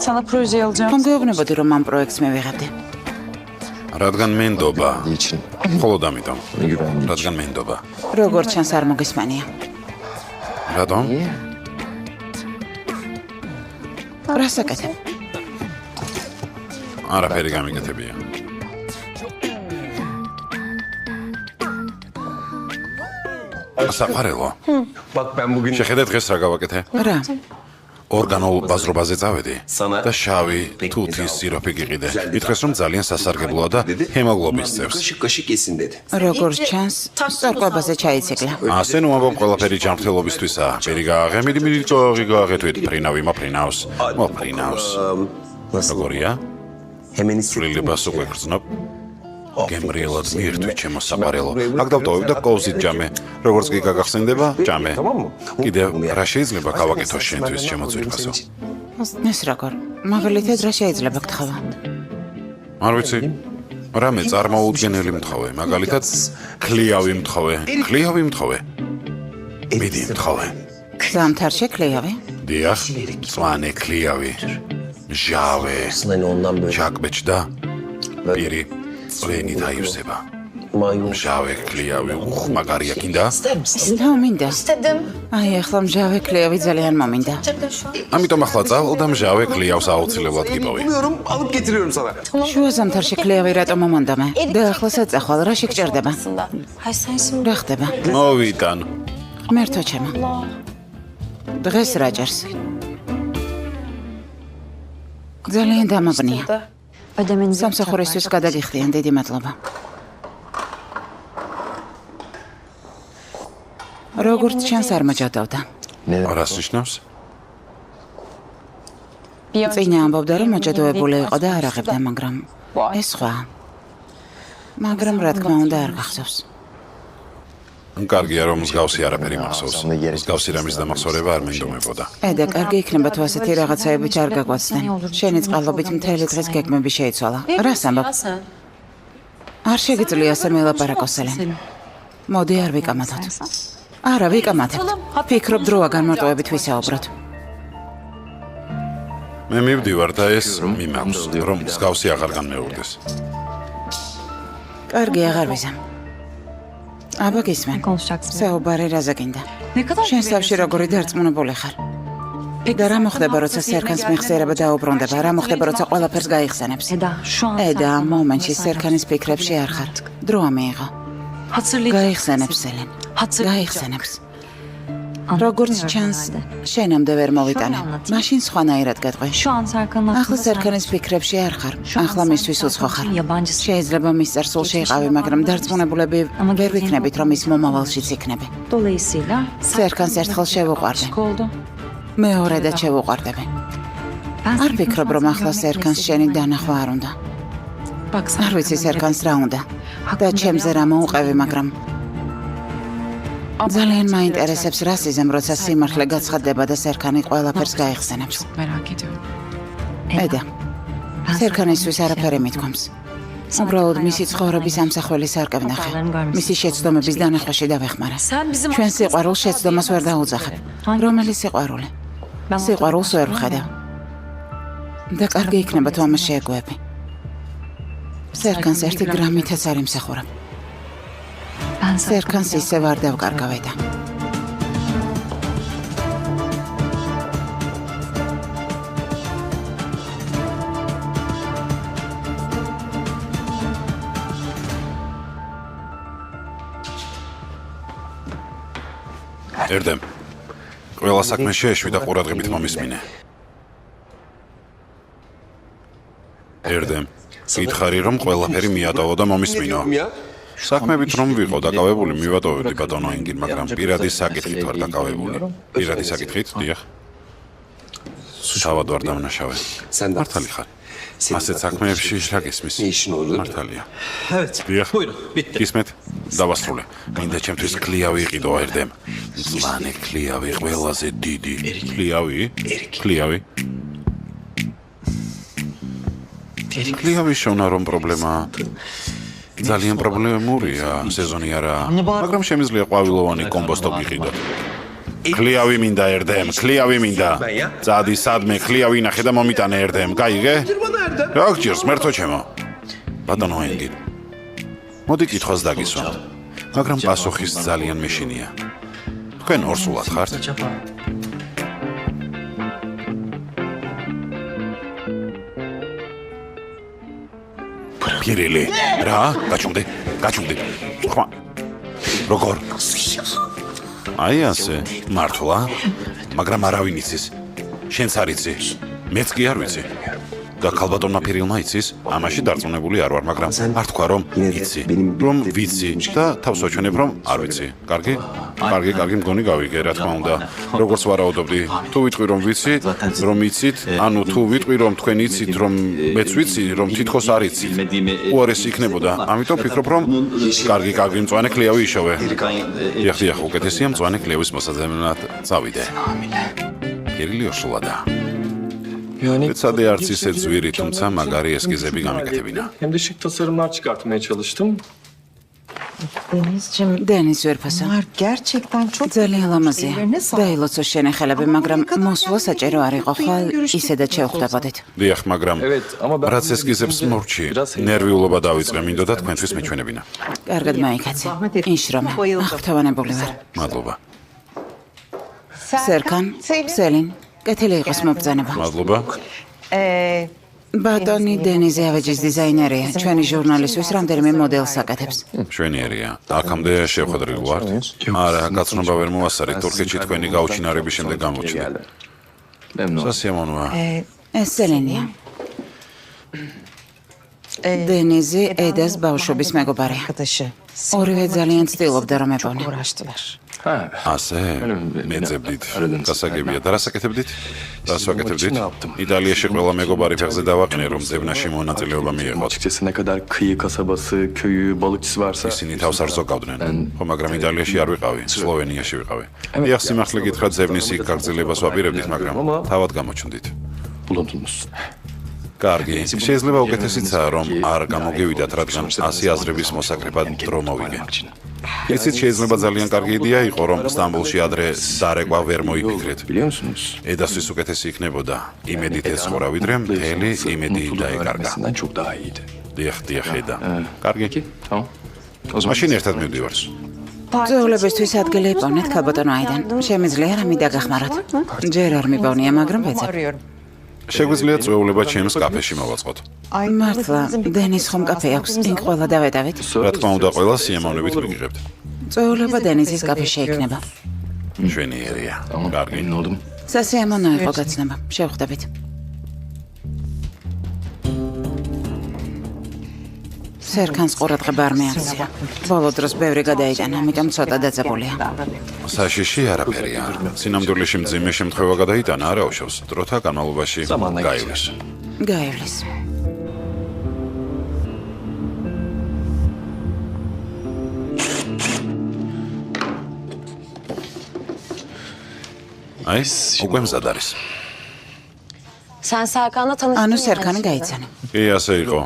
[SPEAKER 3] Sana proje alacağım.
[SPEAKER 2] ხომ გეუბნებოდი, რომ ამ პროექტს მივიღებდი?
[SPEAKER 1] რადგან მენდობა.
[SPEAKER 6] için
[SPEAKER 1] მხოლოდ ამიტომ.
[SPEAKER 6] güvenlik.
[SPEAKER 1] რადგან მენდობა.
[SPEAKER 2] როგორც ჩანს არ მოგესმენია.
[SPEAKER 1] რატომ?
[SPEAKER 2] რას აკეთებ?
[SPEAKER 1] არაფერი გამიკეთებია. საყარელო.
[SPEAKER 10] Bak ben bugün
[SPEAKER 1] შეხედე დღეს რა გავაკეთე?
[SPEAKER 2] რა?
[SPEAKER 1] ორგანულ ბაზრობაზე წავედი და შავი თუთის სიროფი გიყიდე. ითქვეს, რომ ძალიან სასარგებლოა და ჰემოგლობინს წევს.
[SPEAKER 10] kaşık kaşık yesin dedi.
[SPEAKER 2] როგორც ჩანს, სწორკლებაზე ჩაიციკლა.
[SPEAKER 1] ასე ნუ ამბობ, ყველაფერი ჯანმრთელობისთვისაა. პერი გააღე, მიდი წოღი გააღეთვით, ფრინავი მოფრინავს. მოფრინავს. როგორია?
[SPEAKER 10] Hemen
[SPEAKER 1] სულილებას უკვე გრძნობ. გემრიელად მიირთვი ჩემო საყარელო. აქ დავტოვებ და კოვზით ჯამე. როგორც კი გაგახსენდება, ჯამე. კიდევ რა შეიძლება გავაკეთო შენთვის ჩემო ძვირფასო?
[SPEAKER 2] ეს როგორ? მაგალითად რა შეიძლება გთხოვა?
[SPEAKER 1] არ ვიცი. რამე წარმოუდგენელი მთხოვე, მაგალითად ქლიავი მთხოვე. ქლიავი მთხოვე. მიდი მთხოვე.
[SPEAKER 2] ზამთარში ქლიავი?
[SPEAKER 1] დიახ, მწვანე ქლიავი. ჟავე. ჩაკბეჭდა. პირი წვენით აივსება. ჟავე ქლიავი. მაგარია კიდა?
[SPEAKER 2] და მინდა. აი ახლა მჟავე ქლიავი ძალიან მომინდა.
[SPEAKER 1] ამიტომ ახლა წავალ და მჟავე ქლიავს აუცილებლად გიპოვე.
[SPEAKER 10] Bilmiyorum alıp getiriyorum sana.
[SPEAKER 2] შუა ზამთარში ქლიავი რატომ მომონდა მე? და ახლა საწახვალ რა შეგჭირდება? რა ხდება?
[SPEAKER 1] მოვიტან.
[SPEAKER 2] ღმერთო ჩემო. დღეს რა ჭერს? ძალიან დამაბნია. სამსახურისთვის გადაგიხდიან, დიდი მადლობა. როგორც ჩანს არ მოჯადავდა.
[SPEAKER 1] რას ნიშნავს?
[SPEAKER 2] წინა ამბობდა რომ მოჯადოებული იყო და არ აღებდა, მაგრამ ეს სხვა. მაგრამ რა თქმა უნდა არ გახსოვს.
[SPEAKER 1] კარგია რომ მსგავსი არაფერი მახსოვს. მსგავსი რამის დამახსოვრება არ მენდომებოდა.
[SPEAKER 2] და კარგი იქნება თუ ასეთი რაღაცაებით არ გაგვაცდნენ. შენი წყალობით მთელი დღეს გეგმები შეიცვალა. რას ამბობ? არ შეგიძლია ასე მელაპარაკოსელენ. მოდი არ ვიკამათოთ. არა, ვიკამათებთ. ფიქრობ დროა განმარტოებით ვისაუბროთ.
[SPEAKER 1] მე მივდივარ და ეს მიმაქვს, რომ მსგავსი აღარ განმეორდეს.
[SPEAKER 2] კარგი, აღარ ვიზამ. აბა გისმენ. საუბარი რაზე გინდა? შენ სავში როგორი დარწმუნებული ხარ? და რა მოხდება, როცა სერქანს მეხსიერება დაუბრუნდება? რა მოხდება, როცა ყველაფერს გაიხსენებს? და ამ მომენტში სერქანის ფიქრებში არ ხარ. დროა მიიღო. გაიხსენებს სელენ. გაიხსენებს. როგორც ჩანს, შენამდე ვერ მოვიტანე. მაშინ სხვანაირად გეტყვი. ახლა სერქანის ფიქრებში არ ხარ. ახლა მისთვის უცხო ხარ. შეიძლება მის წარსულში იყავი, მაგრამ დარწმუნებულები ვერ ვიქნებით, რომ ის მომავალშიც იქნები. სერქანს ერთხელ შევუყვარდი. მეორედაც შევუყვარდები. არ ფიქრობ, რომ ახლა სერქანს შენი დანახვა არ უნდა. არ ვიცი სერქანს რა უნდა. და ჩემზე რა მოუყევი, მაგრამ ძალიან მაინტერესებს რა სიზემ, როცა სიმართლე გაცხადდება და სერქანი ყველაფერს გაიხსენებს. და სერქანისთვის არაფერი მithქვამს. უბრალოდ მისი ცხოვრების ამსახველის არ კვნახე. მისი შეცდომების დანახვაში დავეხმარა. ჩვენ სიყვარულს შეცდომას ვერ დაუძახებ. რომელი სიყვარული? სიყვარულს ვერ ვხედავ. და კარგი იქნება თუ ამას შეეგუები. სერქანს ერთი გრამითაც არ იმსახურებ. სერქანს ისევ არ დავკარგავე და
[SPEAKER 1] ერდემ. ყველა საქმე შეეშვი და ყურადღებით მომისმინე. ერდემ. გითხარი რომ ყველაფერი მიატოვო და მომისმინო. საქმებით რომ ვიყო დაკავებული მივატოვებდი ბატონო ინგინ, მაგრამ პირადი საკითხით ვარ დაკავებული. პირადი საკითხით, დიახ. თავად ვარ დამნაშავე. მართალი ხარ. ასეთ საქმეებში რა გისმის? მართალია. დიახ. გისმეთ? დავასრულე. მინდა ჩემთვის ქლიავი იყიდო ერდემ. მწვანე ქლიავი, ყველაზე დიდი. ქლიავი? ქლიავი? ქლიავის შოვნა რომ პრობლემაა. ძალიან პრობლემურია, სეზონი არაა, მაგრამ შემიძლია ყვავილოვანი კომბოსტო გიყიდოთ. ქლიავი მინდა ერდემ, ქლიავი მინდა. წადი სადმე ქლიავი ნახე და მომიტანე ერდემ, გაიგე? რა გჭირს, მერთო ჩემო? ბატონო ენგინ. მოდი კითხვას დაგისვამთ, მაგრამ პასუხის ძალიან მეშინია. თქვენ ორსულად ხართ? პირილი, რა? გაჩუმდი. ხმა. როგორ? აი ასე, მართლა? მაგრამ არავინ იცის. შენც არ იცი. მეც კი არ ვიცი. და ქალბატონმა პირილმა იცის? ამაში დარწმუნებული არ ვარ, მაგრამ არ თქვა რომ იცი. რომ ვიცი და თავს ვაჩვენებ რომ არ ვიცი. კარგი? კარგი, მგონი გავიგე, რა თქმა უნდა. როგორც ვარაუდობდი, თუ ვიტყვი რომ ვიცი, რომ იცით, ანუ თუ ვიტყვი რომ თქვენ იცით, რომ მეც ვიცი, რომ თითქოს არ იცით. უარესი იქნებოდა. ამიტომ ვფიქრობ რომ კარგი, მწვანე ქლიავი იშოვე. დიახ, უკეთესია მწვანე ქლიავის მოსაძებნად წავიდე. პირილი ორსულადაა. Sadı arts iset zviri, tümsa magari eskizები გამიკეთებინა.
[SPEAKER 6] Hem de şık tasarımlar çıkartmaya çalıştım.
[SPEAKER 7] Denizciğim,
[SPEAKER 2] დენის ვერფასო.
[SPEAKER 7] bunlar gerçekten çok
[SPEAKER 2] ძალიან ლამაზია.
[SPEAKER 7] Ellerine sağlık.
[SPEAKER 2] დაილოცო შენახელები, მაგრამ მოსვლა საჭირო არ იყო, ხვალ ისედაც შევხვდებოდით.
[SPEAKER 1] Diyaq, მაგრამ
[SPEAKER 6] Evet, ama ben
[SPEAKER 1] რაც eskizებს მორჩი, ნერვიულობა დავიწყე, მინდოდა თქვენთვის მეჩვენებინა.
[SPEAKER 2] კარგად მაიკაცი. ინშრომე. აღფრთოვანებული ვარ.
[SPEAKER 1] მადლობა.
[SPEAKER 2] სერკან, სელინ, კეთილი იყოს მობრძანება.
[SPEAKER 1] მადლობა.
[SPEAKER 2] ბატონი დენიზი ავეჯის დიზაინერია. ჩვენი ჟურნალისტვის რამდენიმე მოდელს აკეთებს.
[SPEAKER 1] შვენიერია. აქამდე შევხვედრილი ვართ. არა, გაცნობა ვერ მოასწარით, თურქეთში თქვენი გაუჩინარების შემდეგ გამოჩნდა.
[SPEAKER 6] memnun.
[SPEAKER 1] სასიამოვნოა.
[SPEAKER 2] ეს სელინია. დენიზი ედას ბავშვობის მეგობარია.
[SPEAKER 7] arkadaşı.
[SPEAKER 2] ორივე ძალიან ცდილობდა რომ ეპოვნა.
[SPEAKER 7] Uğraştılar.
[SPEAKER 6] Ha.
[SPEAKER 1] ასე მეძებდით.
[SPEAKER 6] არადან
[SPEAKER 1] გასაგებია. და რას აკეთებდით? რას ვაკეთებდით?
[SPEAKER 6] Ne yaptım?
[SPEAKER 1] იტალიაში ყველა მეგობარი ფეხზე დავაყენე, რომ ძებნაში მონაწილეობა მიიღოთ.
[SPEAKER 6] Açıkçası ne kadar kıyı kasabası, köyü, balıkçısı varsa...
[SPEAKER 1] ისინი თავს არ ზოგავდნენ. ხო, მაგრამ იტალიაში არ ვიყავი, სლოვენიაში ვიყავი. დიახ, სიმართლე გითხრათ, ძებნის იქ გაგრძელებას ვაპირებდით, მაგრამ თავად გამოჩნდით.
[SPEAKER 6] bulundunuz.
[SPEAKER 1] კარგი, შეიძლება უკეთესიცაა, რომ არ გამოგივიდათ, რადგან 100 აზრების მოსაკრებად დრო მოვიგე. იცით, შეიძლება ძალიან კარგი იდეა იყო, რომ სტამბოლში ადრე დარეკვა ვერ მოიფიქრეთ.
[SPEAKER 6] Biliyor musunuz?
[SPEAKER 1] ედასთვის უკეთესი იქნებოდა. იმედით ეცხოვრა, ვიდრე მთელი იმედი დაეკარგა.
[SPEAKER 6] Öğrenmesinden çok daha iyiydi.
[SPEAKER 1] დიახ, ედა. კარგი.
[SPEAKER 6] Peki, tamam. O zaman
[SPEAKER 1] მაშინ ერთად მივდივართ.
[SPEAKER 2] ძოლებისთვის ადგილი იპოვნეთ ქაბოტონო აიდან. შემიძლია რამე დაგახმაროთ. ჯერ არ მიპოვნია, მაგრამ ვეცებ.
[SPEAKER 7] Arıyorum.
[SPEAKER 1] შეგვიძლია წვეულება ჩემს კაფეში მოვაწყოთ.
[SPEAKER 2] მართლა, დენის ხომ კაფე აქვს, იქ ყველა დავეტავით.
[SPEAKER 1] რა თქმა უნდა, ყველა სიამოვნებით მიგიღებთ.
[SPEAKER 2] წვეულება დენიზის კაფეში იქნება.
[SPEAKER 1] შვენიერია.
[SPEAKER 6] tamam.
[SPEAKER 1] კარგი.
[SPEAKER 6] Memnun oldum.
[SPEAKER 2] სასიამოვნო იყო გაცნობა. შევხვდებით. სერკანს ყურადღება არ მეაქცია. ბოლო დროს ბევრი გადაიტანა, ამიტომ ცოტა დაძაბულია.
[SPEAKER 1] საშიში არაფერია. სინამდვილეში მძიმე შემთხვევა გადაიტანა, არა უშავს. დროთა განმავლობაში გაივლის.
[SPEAKER 2] გაივლის.
[SPEAKER 1] აი, უკვე მზად არის.
[SPEAKER 4] Sen Serkan'la tanıştın.
[SPEAKER 2] ანუ სერკანი გაიცანა.
[SPEAKER 1] კი, ასე იყო.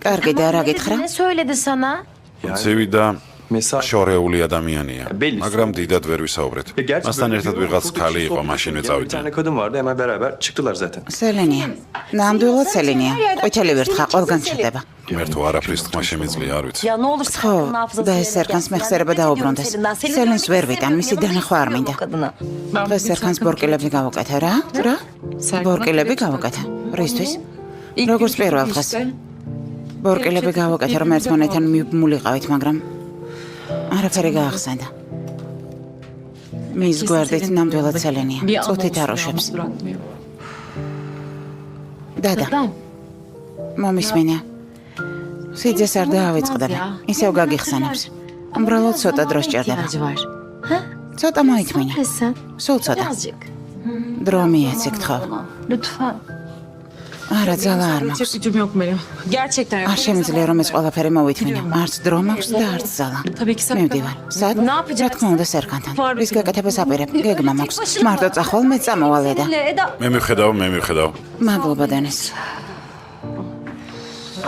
[SPEAKER 2] კარგი და რა გითხრა?
[SPEAKER 4] Ne söyledi sana?
[SPEAKER 1] ცივი და
[SPEAKER 6] Mesaj...
[SPEAKER 1] შორეული ადამიანია,
[SPEAKER 6] ბელის.
[SPEAKER 1] მაგრამ დიდად ვერ ვისაუბრეთ. მასთან ერთად ვიღაც khali იყო, მაშინ
[SPEAKER 6] Bir
[SPEAKER 1] ვეწავიდნენ.
[SPEAKER 6] tane kadın vardı, hemen beraber çıktılar zaten.
[SPEAKER 2] სელენია. ნამდვილად სელენია. ყვითელი ვერთხა ყველგან ჩდება.
[SPEAKER 1] მე თუ არაფრის თქმა შემიძლია, არ ვიცი.
[SPEAKER 4] Ya ne olur
[SPEAKER 2] ხო,
[SPEAKER 4] Serkan'ın hafızası.
[SPEAKER 2] და ეს სერკანს მეხსიერება დაუბრუნდეს. სელენს ვერ ვიტან, მისი დანახვა არ მინდა.
[SPEAKER 4] Kadına.
[SPEAKER 2] დღეს სერკანს ბორკილები გავუკეთე რა? რა? ბორკილები გავუკეთე. რისთვის? როგორც პირველ დღეს. ბორკილები გავუკეთე, რომ ერთმანეთთან მივმულიყავით, მაგრამ არაფერი გაახსენდა. მის გვერდით ნამდვილად სელენია. წუთით აროშებს. დადა, მომისმინე. სიძეს არ დაავიწყდები. ისევ გაგიხსენებს. უბრალოდ ცოტა დრო სჭირდება.
[SPEAKER 4] var.
[SPEAKER 2] ცოტა მოითმინე.
[SPEAKER 4] Sen
[SPEAKER 2] სულ ცოტა.
[SPEAKER 4] azıcık.
[SPEAKER 2] დრო მიეცი გთხოვ.
[SPEAKER 4] Lütfen.
[SPEAKER 2] არა, ძალა არ მაქვს.
[SPEAKER 3] Gücüm yok benim. Gerçekten yok.
[SPEAKER 2] არ შემიძლია რომ ეს ყველაფერი მოვითმინე. არც დრო მაქვს და არც ძალა.
[SPEAKER 3] Tabii ki sen.
[SPEAKER 2] მივდივარ. სად?
[SPEAKER 4] Ne yapacağız?
[SPEAKER 2] რა თქმა უნდა სერკანთან. ის გაკეთებას აპირებ. გეგმა მაქვს. მარტო წახვალ მე წამოვალე და.
[SPEAKER 1] მე მივხედავ.
[SPEAKER 2] მადლობა დენის.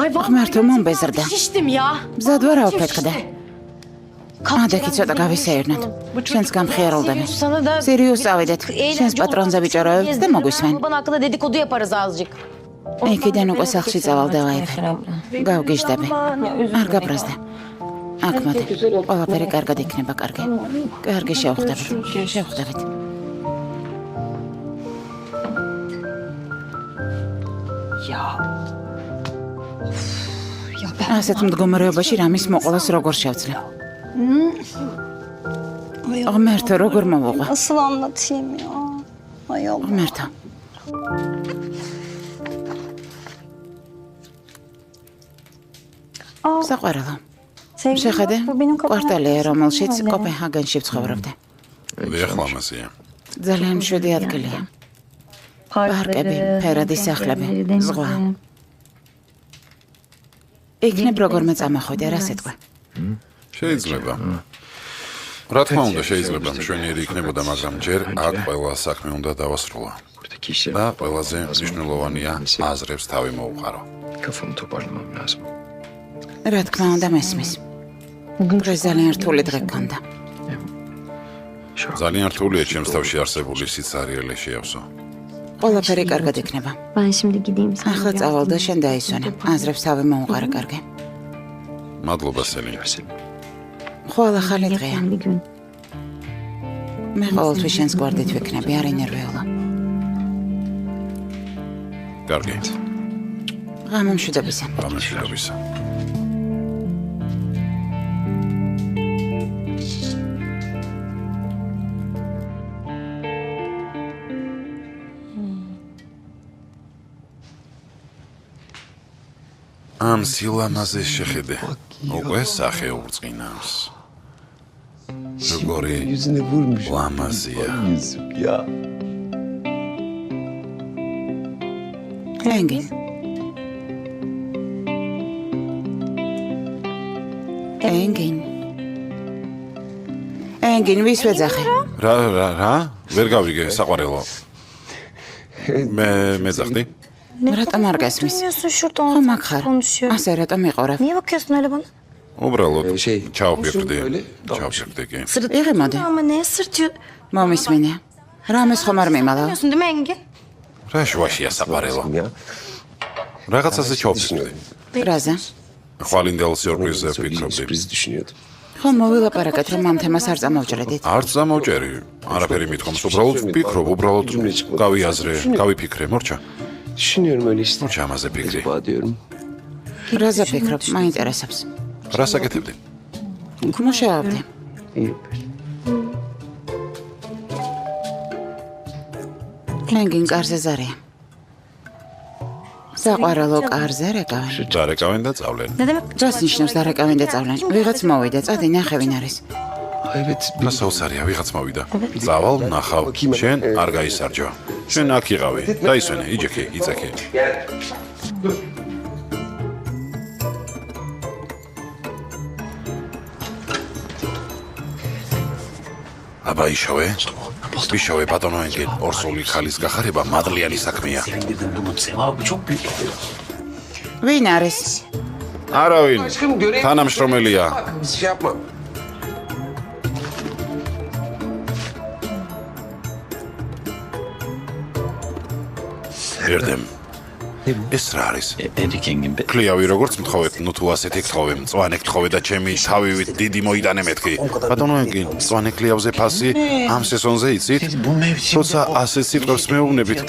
[SPEAKER 4] Ay
[SPEAKER 2] ღმერთო მომბეზრდა.
[SPEAKER 4] şiştim ya.
[SPEAKER 2] მზად ვარ ავფეთქდა. ადაკი ცოტა გავისეირნოთ. შენს გამხიარულდები.
[SPEAKER 4] Sana da
[SPEAKER 2] სირიუს წავიდეთ. შენს პატრონზე ვიჭაროებთ და მოგვისმენ.
[SPEAKER 4] Bana hakkında dedikodu yaparız azıcık.
[SPEAKER 2] იქიდან უკვე სახლში წავალ და ვაიფე. გავგიჟდები. არ გაბრაზდე. აქ მოდი. ყველაფერი კარგად იქნება, კარგი. კარგი შევხვდებით. შევხვდებით. ასეთ მდგომარეობაში რამის მოყოლას როგორ შევძლებ? ღმერთო, როგორ მოვუღვა?
[SPEAKER 8] Nasıl anlatayım ya? Ay Allah.
[SPEAKER 2] ღმერთო. საყვარელო. შეხედე, კვარტალია, რომელშიც კოპენჰაგენში ვცხოვრობდი.
[SPEAKER 1] დიახ, ლამაზია.
[SPEAKER 2] ძალიან მშვიდი ადგილია. პარკები, ფერადი სახლები, ზღვა. იქნებ როგორმე წამოხვიდე, რა სიტყვა?
[SPEAKER 1] შეიძლება. რა თქმა უნდა, შეიძლება მშვენიერი იქნებოდა, მაგრამ ჯერ აქ ყველა საქმე უნდა დავასრულო. და ყველაზე მნიშვნელოვანია აზრებს თავი მოუყარო.
[SPEAKER 6] Kafamı toparlamam lazım.
[SPEAKER 2] რა თქმა უნდა მესმის. დღეს ძალიან რთული დღე გქონდა.
[SPEAKER 1] ძალიან რთულია ჩემს თავში არსებული სიცარიელე შეავსო.
[SPEAKER 2] ყველაფერი კარგად იქნება.
[SPEAKER 4] Ben şimdi gideyim.
[SPEAKER 2] ახლა წავალ და შენ დაისვენე. აზრებს თავი მოუყარე კარგი.
[SPEAKER 1] მადლობა სელი.
[SPEAKER 2] ხვალ ახალი დღეა.
[SPEAKER 4] Bir gün.
[SPEAKER 2] მე ყოველთვის შენს გვერდით ვიქნები, არ ინერვიულა.
[SPEAKER 1] კარგი.
[SPEAKER 2] გამომშვიდობისა.
[SPEAKER 1] გამომშვიდობისა. ამ სილამაზეს შეხედე. უკვე სახე ურწყინავს. როგორი
[SPEAKER 10] Yüzüne vurmuş.
[SPEAKER 1] ლამაზია.
[SPEAKER 10] Yüzüm ya.
[SPEAKER 2] ენგი. ენგინ. ენგინ ვის ვეძახე?
[SPEAKER 1] რა? ვერ გავიგე საყვარელო. მე ძახდი?
[SPEAKER 2] რატომ არ გესმის?
[SPEAKER 8] şuradan
[SPEAKER 2] ხო მაგ ხარ. ასე რატომ იყორებ?
[SPEAKER 8] Niye bakıyorsun öyle bana?
[SPEAKER 1] უბრალოდ
[SPEAKER 10] şey,
[SPEAKER 1] ჩავფიქრდი.
[SPEAKER 10] öyle,
[SPEAKER 1] ჩავფიქრდი კი.
[SPEAKER 2] იღე მოდი.
[SPEAKER 8] Ama neye sırtıyorsun
[SPEAKER 2] მომისმინე. რამეს ხომ არ მიმალა?
[SPEAKER 8] değil mi Engin?
[SPEAKER 1] რა შუაშია საყვარელო?
[SPEAKER 10] Ya.
[SPEAKER 1] რაღაცაზე ჩავფიქრდი.
[SPEAKER 2] რაზე?
[SPEAKER 1] ხვალინდელ სიურპრიზზე
[SPEAKER 10] Çok iyi
[SPEAKER 1] ვფიქრობდი.
[SPEAKER 10] sürpriz düşünüyordum.
[SPEAKER 2] ხო მოვილაპარაკეთ რომ ამ თემას არ წამოვჭრედით.
[SPEAKER 1] არც დამოვჭერი. არაფერი მithkoms, უბრალოდ ვფიქრობ, უბრალოდ გავიაზრე, გავიფიქრე, მორჩა.
[SPEAKER 10] Düşünüyorum öyle işte.
[SPEAKER 1] მორჩა ამაზე ფიქრი.
[SPEAKER 10] Acaba diyorum.
[SPEAKER 2] რაზე ფიქრობ? მაინტერესებს.
[SPEAKER 1] რა საკეთებდი?
[SPEAKER 2] მუშაობდი.
[SPEAKER 10] İyi.
[SPEAKER 2] ენგინ კარზე ზარია. საყვარელო კარზე რეკავენ.
[SPEAKER 1] დარეკავენ და წავლენ.
[SPEAKER 8] Ne demek?
[SPEAKER 2] რას ნიშნავს დარეკავენ და წავლენ? ვიღაც მოვიდა, წადი ნახე ვინ არის.
[SPEAKER 10] Evet.
[SPEAKER 1] და საოცარია, ვიღაც მოვიდა. წავალ, ნახავ. შენ არ გაისარჯო. შენ აქ იყავი. დაისვენე, იჯექი, იწექი. აბა იშოვე. იშოვე ბატონო ენგენ, ორსული ხალის გახარება მადლიანი საქმეა.
[SPEAKER 2] ვინ არის?
[SPEAKER 1] არავინ.
[SPEAKER 10] Aşkım görev.
[SPEAKER 1] თანამშრომელია.
[SPEAKER 10] Bak şey yapma.
[SPEAKER 1] ერდემ. ეს რა არის?
[SPEAKER 6] Erikengin be.
[SPEAKER 1] კლიავი როგორც მთხოვეთ, ნუ თუ ასეთი გთხოვე, მწვანე გთხოვე და ჩემი თავივით დიდი მოიტანე მეთქი. ბატონო ენგინ, მწვანე კლიავზე ფასი ამ სეზონზე იცით? თორსა ასე სიტყვებს მეუბნებით.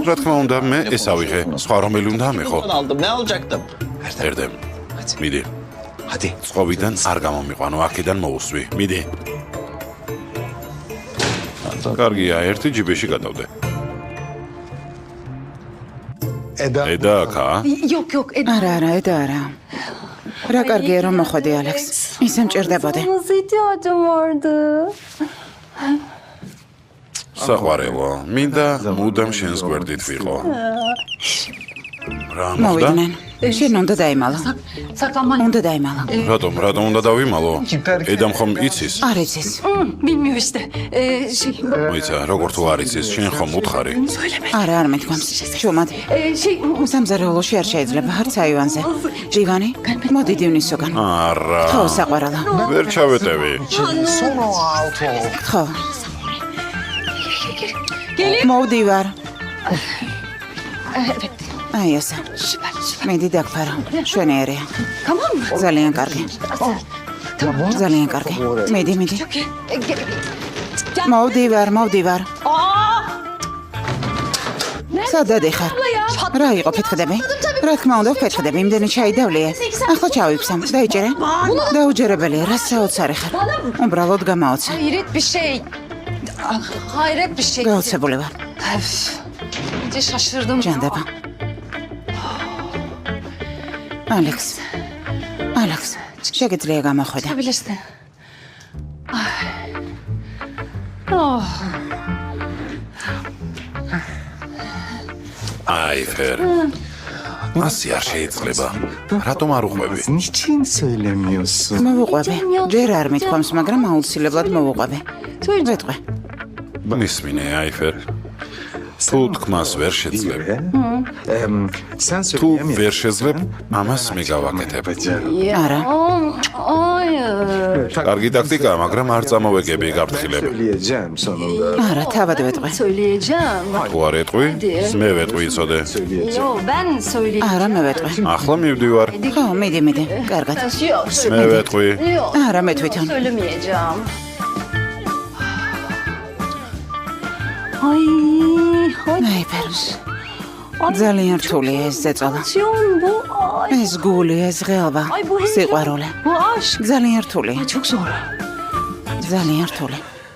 [SPEAKER 1] რა თქმა უნდა, მე ეს ავიღე. სხვა რომელი უნდა ამეხო?
[SPEAKER 5] aldım. Ne alacaktım?
[SPEAKER 1] ერდემ. მიდი.
[SPEAKER 10] Hadi.
[SPEAKER 1] წყობიდან არ გამომიყვანო, აქედან მოусვი. მიდი. კარგია, ერთი ჯიბეში გადავდე. ედა აქა?
[SPEAKER 3] Yok yok.
[SPEAKER 2] არა, ედა არა. რა კარგია რომ მოხვედი ალექს. ისე მჭირდებოდი.
[SPEAKER 8] Nasıl ihtiyacım vardı?
[SPEAKER 1] საყვარელო, მინდა მუდამ შენს გვერდით ვიყო. რა მოხდა?
[SPEAKER 2] მოვიდნენ. შენ უნდა დაიმალო.
[SPEAKER 3] Saklanman.
[SPEAKER 2] უნდა დაიმალო.
[SPEAKER 1] რატომ უნდა დავიმალო? ედამ ხომ იცის?
[SPEAKER 2] არ იცის.
[SPEAKER 3] Bilmiyor işte.
[SPEAKER 1] მოიცა, როგორ თუ არ იცის, შენ ხომ უთხარი?
[SPEAKER 2] არა, არ მეთქვამს. შუმად. სამზარეულოში არ შეიძლება, არც აივანზე. დივანი? მოდი დივნის სოგან.
[SPEAKER 1] არა.
[SPEAKER 2] ხო, საყვარელო.
[SPEAKER 1] ვერ ჩავეტევი.
[SPEAKER 2] ხო. მოვდივარ. აი ესე. მიდი დაგფარო. შვენიერია.
[SPEAKER 3] Tamam mı?
[SPEAKER 2] ძალიან კარგი. ძალიან კარგი. მიდი. მოვდივარ. სადადი ხარ? რა იყო ფეთქდები? რა თქმა უნდა ფეთქდები, იმდენი ჩაიდავლიე. ახლა ჩავიფსამ. დაიჭერე? დაუჯერებელია, რა საოცარი ხარ. უბრალოდ გამაოცე.
[SPEAKER 3] Hayret bir şey. Hayret bir şey.
[SPEAKER 2] გაოცებული ვარ.
[SPEAKER 3] İyice şaşırdım.
[SPEAKER 2] ჭანდება. ალექს. შეგიძლია გამოხვიდე.
[SPEAKER 3] Bilirsin. Oh.
[SPEAKER 1] აი ფერ. ასე არ შეიძლება. რატომ არ უყვები?
[SPEAKER 5] Niçin söylemiyorsun?
[SPEAKER 2] მოვუყვები. ჯერ არ მithქვამს, მაგრამ აუცილებლად მოვუყვები. ვეთყვე.
[SPEAKER 1] მისმინე, აი ფერ. თუ თქმას ვერ შეძლებ,
[SPEAKER 5] Sen
[SPEAKER 1] თუ
[SPEAKER 5] söyleyemiyorsun.
[SPEAKER 1] ვერ შეძლებ, ამას მე გავაკეთებ.
[SPEAKER 2] არა,
[SPEAKER 8] Hayır.
[SPEAKER 1] კარგი ტაქტიკაა, მაგრამ არ წამოვეგები გაფრთხილები.
[SPEAKER 5] Söyleyeceğim sonunda.
[SPEAKER 2] არა, თავად ვეტყვი.
[SPEAKER 8] Söyleyeceğim.
[SPEAKER 1] თუ არ ეტყვი, მე ვეტყვი იცოდე.
[SPEAKER 5] Söyleyeceğim.
[SPEAKER 8] Yo ben söyleyeceğim.
[SPEAKER 2] არა, მე ვეტყვი.
[SPEAKER 1] ახლა mივდივარ.
[SPEAKER 2] ხო, მიდი, კარგად.
[SPEAKER 8] Yo,
[SPEAKER 1] მე ვეტყვი.
[SPEAKER 8] Yo.
[SPEAKER 2] არა, მე თვითონ.
[SPEAKER 8] Söylemeyeceğim. Ay, ay.
[SPEAKER 2] აი, ფერმს. ძალიან რთულია ეს ზეწოლა.
[SPEAKER 8] Tansiyon bu. Ay,
[SPEAKER 2] ეს გული, ეს ღელვა,
[SPEAKER 8] ay bu heyecan.
[SPEAKER 2] სიყვარული.
[SPEAKER 8] Bu aşk.
[SPEAKER 2] ძალიან რთული,
[SPEAKER 8] Çok zor.
[SPEAKER 2] ძალიან რთული.